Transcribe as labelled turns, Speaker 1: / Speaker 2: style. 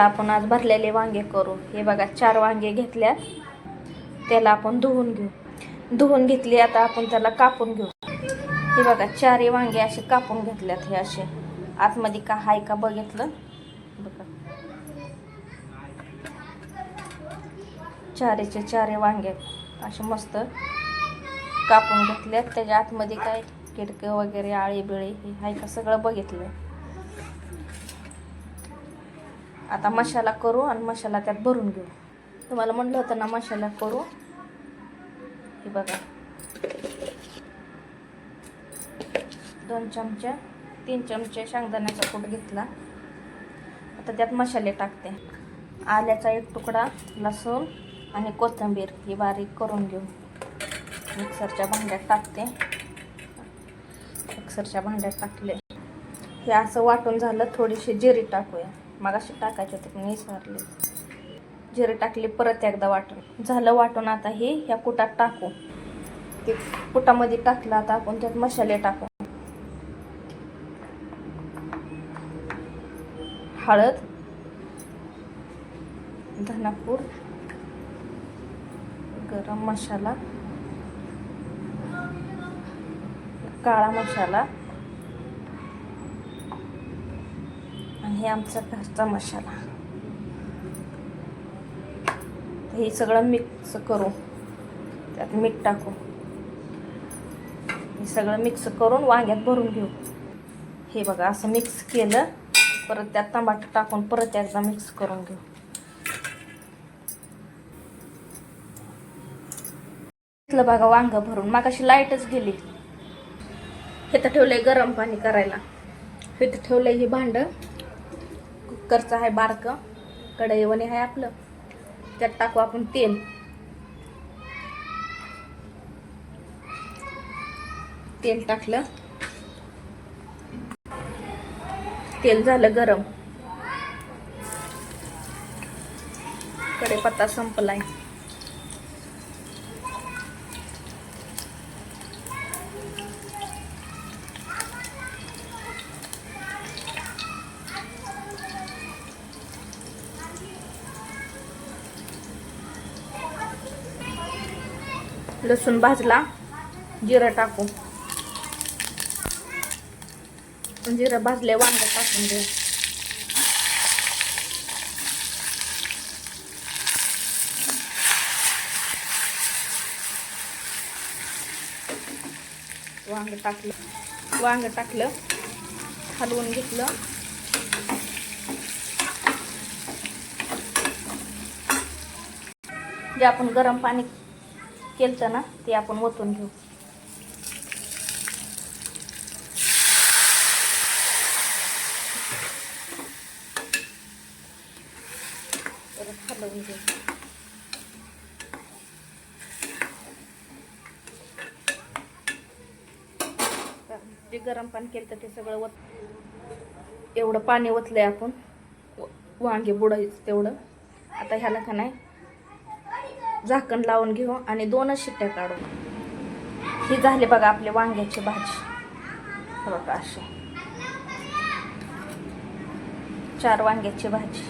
Speaker 1: आपण आज भरलेले वांगे करू. हे बघा 4 वांगे घेतल्यात. त्याला आपण धुवून घेतली. आता आपण त्याला कापून घेऊ. हे बघा 4 वांगे असे कापून घेतल्यात. हे असे आतमध्ये का हाय का बघितलं बघा. 4चे 4 वांगे असे मस्त कापून घेतल्यात. त्याच्या आतमध्ये काय किडकं वगैरे आळी बिळी हे हाय का सगळं बघितलं. आता मसाला करू आणि मसाला त्यात भरून घेऊ. तुम्हाला म्हटलं होतं ना मसाला करू. हे बघा 2 चमचे 3 चमचे शेंगदाण्याचा कूट घेतला. आता त्यात मसाले टाकते. आल्याचा 1 तुकडा, लसूण आणि कोथिंबीर ही बारीक करून घेऊ. मिक्सरच्या भांड्यात टाकते. मिक्सरच्या भांड्यात टाकले. हे असं वाटून झालं. थोडीशी जिरी टाकूया. मगाशी टाकायचे होते पण विसरले. जिरे टाकली. परत एकदा वाटून झालं. वाटून आता हे ह्या कुटात टाकू. ते कुटामध्ये टाकलं. आता आपण त्यात मसाले टाकू. हळद, धनापूड, गरम मसाला, काळा मसाला आणि हे आमचा घरचा मसाला. हे सगळं मिक्स करू. त्यात मीठ टाकू. हे सगळं मिक्स करून वांग्यात भरून घेऊ. हे बघा असं मिक्स केलं. परत त्यात टमाटर टाकून परत एकदा मिक्स करून घेऊ. घेतलं बघा वांग भरून. मगाशी लाईटच गेली. हे तर ठेवलंय गरम पाणी करायला. हे तर ठेवलंय हे भांड. कुकरचं आहे बारकं. कढईवणी आहे आपलं. त्यात टाकू आपण तेल. तेल टाकलं. तेल झालं गरम. कढीपत्ता संपलाय. लसूण भाजला. जिरं टाकू. जिरं भाजले. वांग टाकून दे. वांग टाकलं. हलवून घेतलं. जे आपण गरम पाणी केलं ना ते आपण ओतून घेऊ. परत हलवून घेऊ. जे गरम पाणी केलं तर ते सगळं एवढं पाणी ओतलंय आपण. वांगे बुडायचं तेवढं. आता ह्याला का नाही झाकण लावून घेऊ आणि 2च शिट्ट्या काढू. ही झाली बघा आपली वांग्याची भाजी. बघा अशी 4 वांग्याची भाजी.